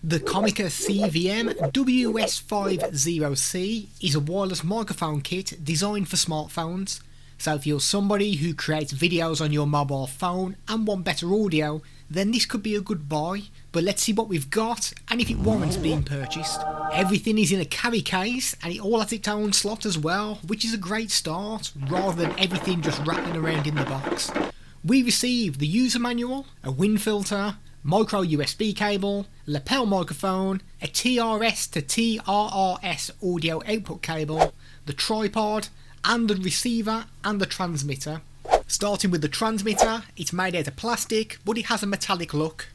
The Comica CVM-WS50C is a wireless microphone kit designed for smartphones. So if you're somebody who creates videos on your mobile phone and want better audio, then this could be a good buy. But let's see what we've got and if it warrants being purchased. Everything is in a carry case and it all has its own slot as well, which is a great start rather than everything just rattling around in the box. We received the user manual, a wind filter, micro USB cable, lapel microphone, a TRS to TRRS audio output cable, the tripod, and the receiver and the transmitter. Starting with the transmitter, it's made out of plastic but it has a metallic look.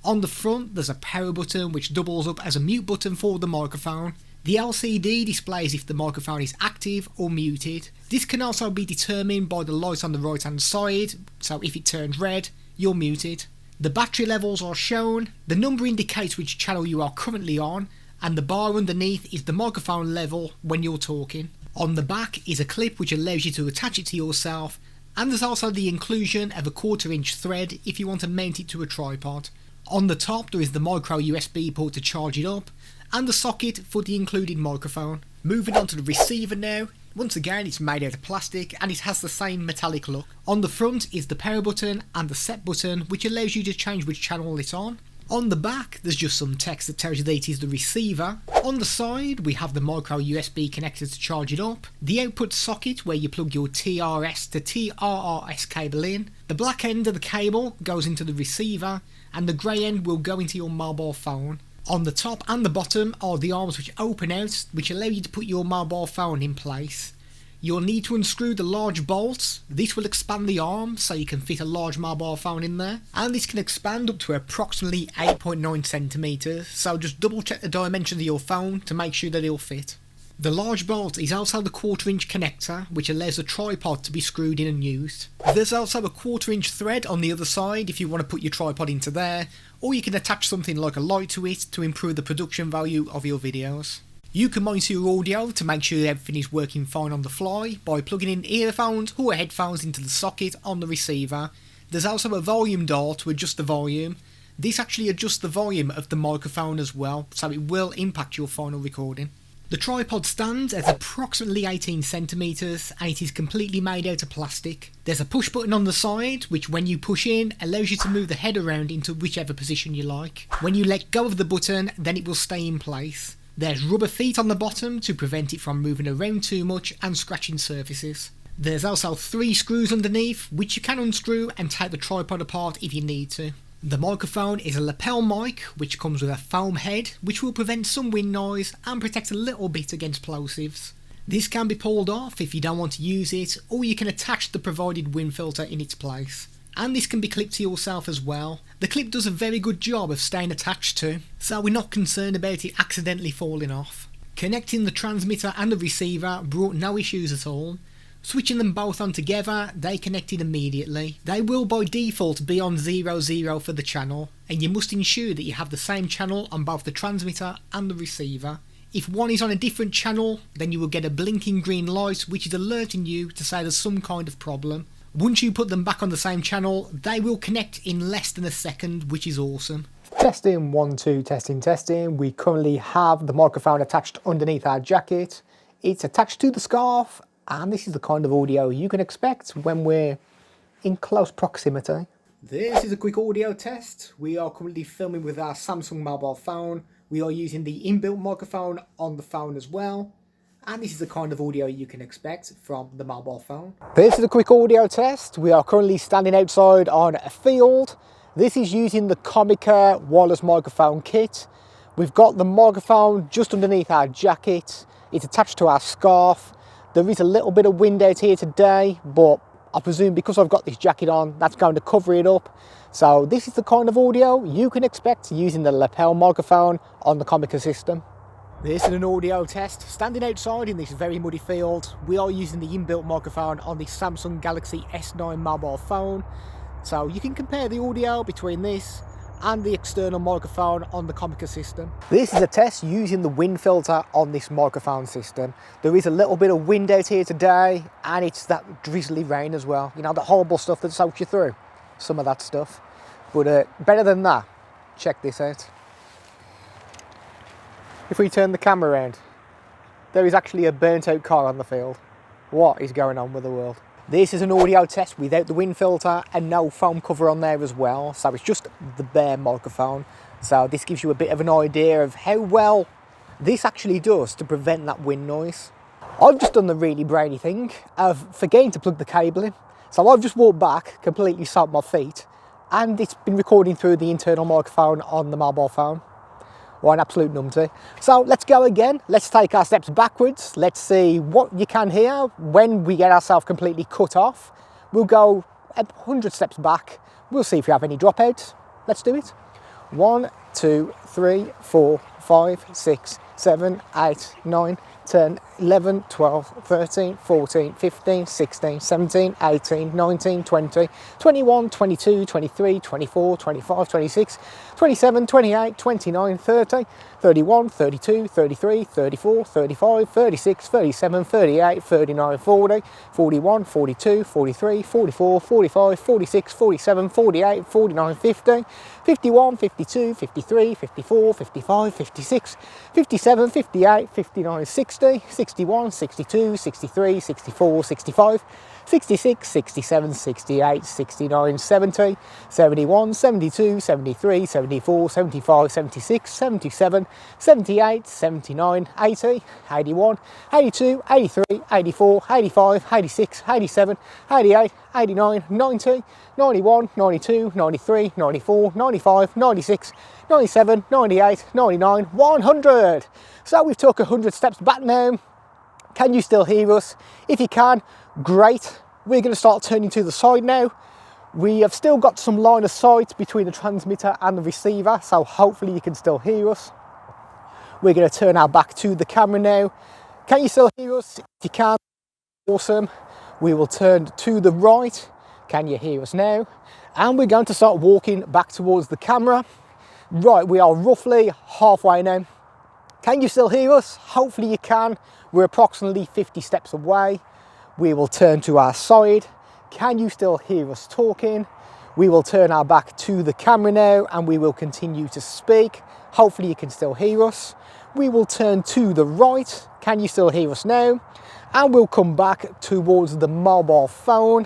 On the front there's a power button which doubles up as a mute button for the microphone. The LCD displays if the microphone is active or muted. This can also be determined by the light on the right hand side, so if it turns red, you're muted. The battery levels are shown, the number indicates which channel you are currently on, and the bar underneath is the microphone level when you're talking. On the back is a clip which allows you to attach it to yourself, and there's also the inclusion of a 1/4 inch thread if you want to mount it to a tripod. On the top there is the micro USB port to charge it up, and the socket for the included microphone. Moving on to the receiver now. Once again it's made out of plastic and it has the same metallic look. On the front is the power button and the set button which allows you to change which channel it's on. On the back there's just some text that tells you that it is the receiver. On the side we have the micro USB connector to charge it up, the output socket where you plug your TRS to TRRS cable in, the black end of the cable goes into the receiver and the grey end will go into your mobile phone. On the top and the bottom are the arms which open out, which allow you to put your mobile phone in place. You'll need to unscrew the large bolts. This will expand the arm so you can fit a large mobile phone in there, and this can expand up to approximately 8.9 centimeters, so just double check the dimensions of your phone to make sure that it'll fit. The large bolt is also the 1/4 inch connector which allows the tripod to be screwed in and used. There's also a 1/4 inch thread on the other side if you want to put your tripod into there, or you can attach something like a light to it to improve the production value of your videos. You can monitor your audio to make sure everything is working fine on the fly by plugging in earphones or headphones into the socket on the receiver. There's also a volume dial to adjust the volume. This actually adjusts the volume of the microphone as well, so it will impact your final recording. The tripod stands at approximately 18 centimeters and it is completely made out of plastic. There's a push button on the side which when you push in allows you to move the head around into whichever position you like. When you let go of the button then it will stay in place. There's rubber feet on the bottom to prevent it from moving around too much and scratching surfaces. There's also 3 screws underneath which you can unscrew and take the tripod apart if you need to. The microphone is a lapel mic which comes with a foam head which will prevent some wind noise and protect a little bit against plosives. This can be pulled off if you don't want to use it, or you can attach the provided wind filter in its place. And this can be clipped to yourself as well. The clip does a very good job of staying attached to, so we're not concerned about it accidentally falling off. Connecting the transmitter and the receiver brought no issues at all. Switching them both on together, they connected immediately. They will by default be on 00 for the channel, and you must ensure that you have the same channel on both the transmitter and the receiver. If one is on a different channel, then you will get a blinking green light which is alerting you to say there's some kind of problem. Once you put them back on the same channel, they will connect in less than a second, which is awesome. Testing 1 2, testing. We currently have the microphone attached underneath our jacket. It's attached to the scarf, and this is the kind of audio you can expect when we're in close proximity. This is a quick audio test. We are currently filming with our Samsung mobile phone. We are using the inbuilt microphone on the phone as well. And this is the kind of audio you can expect from the mobile phone. This is a quick audio test. We are currently standing outside on a field. This is using the Comica wireless microphone kit. We've got the microphone just underneath our jacket. It's attached to our scarf. There is a little bit of wind out here today, but I presume because I've got this jacket on, that's going to cover it up. So this is the kind of audio you can expect using the lapel microphone on the Comica system. This is an audio test. Standing outside in this very muddy field, we are using the inbuilt microphone on the Samsung Galaxy S9 mobile phone. So you can compare the audio between this and the external microphone on the Comica system. This is a test using the wind filter on this microphone system. There is a little bit of wind out here today and it's that drizzly rain as well. You know, the horrible stuff that soaks you through. Some of that stuff. But better than that, check this out. If we turn the camera around, there is actually a burnt out car on the field. What is going on with the world? This is an audio test without the wind filter and no foam cover on there as well, so it's just the bare microphone. So this gives you a bit of an idea of how well this actually does to prevent that wind noise. I've just done the really brainy thing of forgetting to plug the cable in. So I've just walked back, completely soaked my feet, and it's been recording through the internal microphone on the mobile phone. What an absolute numpty. So let's go again. Let's take our steps backwards. Let's see what you can hear when we get ourselves completely cut off. We'll go 100 steps back. We'll see if we have any dropouts. Let's do it. 1, 2, 3, 4, 5, 6, 7, 8, 9, 10, 11, 12, 13, 14, 15, 16, 17, 18, 19, 20, 21, 22, 23, 24, 25, 26, 27, 28, 29, 30, 31, 32, 33, 34, 35, 36, 37, 38, 39, 40, 41, 42, 43, 44, 45, 46, 47, 48, 49, 50, 51, 52, 53, 54, 55, 56, 57, 58, 59, 60, 61, 62, 63, 64, 65, 66, 67, 68, 69, 70, 71, 72, 73, 74, 75, 76, 77, 78, 79, 80, 81, 82, 83, 84, 85, 86, 87, 88, 89, 90, 91, 92, 93, 94, 95, 96, 97, 98, 99, 100. So we've took 100 steps back now. Can you still hear us? If you can, great. We're going to start turning to the side now. We have still got some line of sight between the transmitter and the receiver, so hopefully you can still hear us. We're going to turn our back to the camera now. Can you still hear us? If you can, awesome. We will turn to the right. Can you hear us now? And we're going to start walking back towards the camera. Right, we are roughly halfway now. Can you still hear us? Hopefully you can. We're approximately 50 steps away. We will turn to our side. Can you still hear us talking? We will turn our back to the camera now and we will continue to speak. Hopefully you can still hear us. We will turn to the right. Can you still hear us now? And we'll come back towards the mobile phone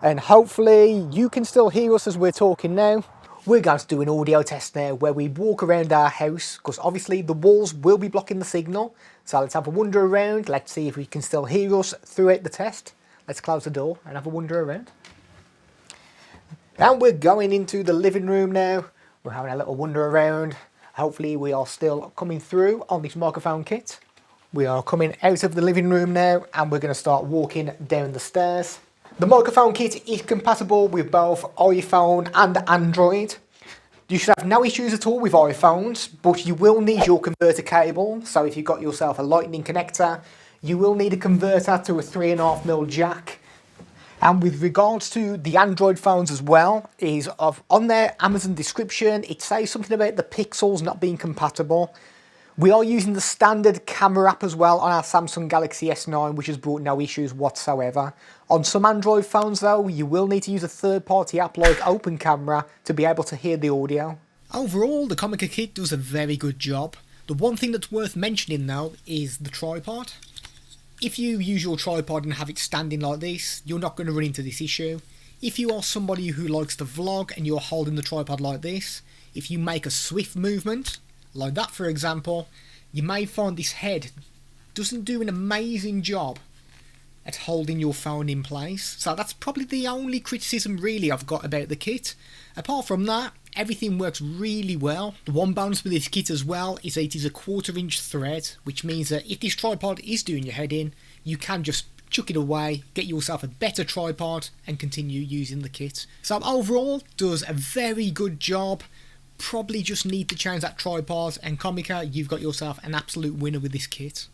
and hopefully you can still hear us as we're talking now. We're going to do an audio test now where we walk around our house because obviously the walls will be blocking the signal. So let's have a wander around. Let's see if we can still hear us throughout the test. Let's close the door and have a wander around. And we're going into the living room now. We're having a little wander around. Hopefully we are still coming through on this microphone kit. We are coming out of the living room now and we're going to start walking down the stairs. The microphone kit is compatible with both iPhone and Android. You should have no issues at all with iPhones, but you will need your converter cable. So if you've got yourself a lightning connector, you will need a converter to a 3.5mm jack. And with regards to the Android phones as well, on their Amazon description, it says something about the pixels not being compatible. We are using the standard camera app as well on our Samsung Galaxy S9, which has brought no issues whatsoever. On some Android phones though, you will need to use a third-party app like Open Camera to be able to hear the audio. Overall, the Comica kit does a very good job. The one thing that's worth mentioning though is the tripod. If you use your tripod and have it standing like this, you're not going to run into this issue. If you are somebody who likes to vlog and you're holding the tripod like this, if you make a swift movement, like that for example, you may find this head doesn't do an amazing job at holding your phone in place. So that's probably the only criticism really I've got about the kit. Apart from that, everything works really well. The one bonus with this kit as well is that it is a 1/4 inch thread, which means that if this tripod is doing your head in, you can just chuck it away, get yourself a better tripod and continue using the kit. So overall, does a very good job. Probably just need to change that tripod, and Comica, you've got yourself an absolute winner with this kit.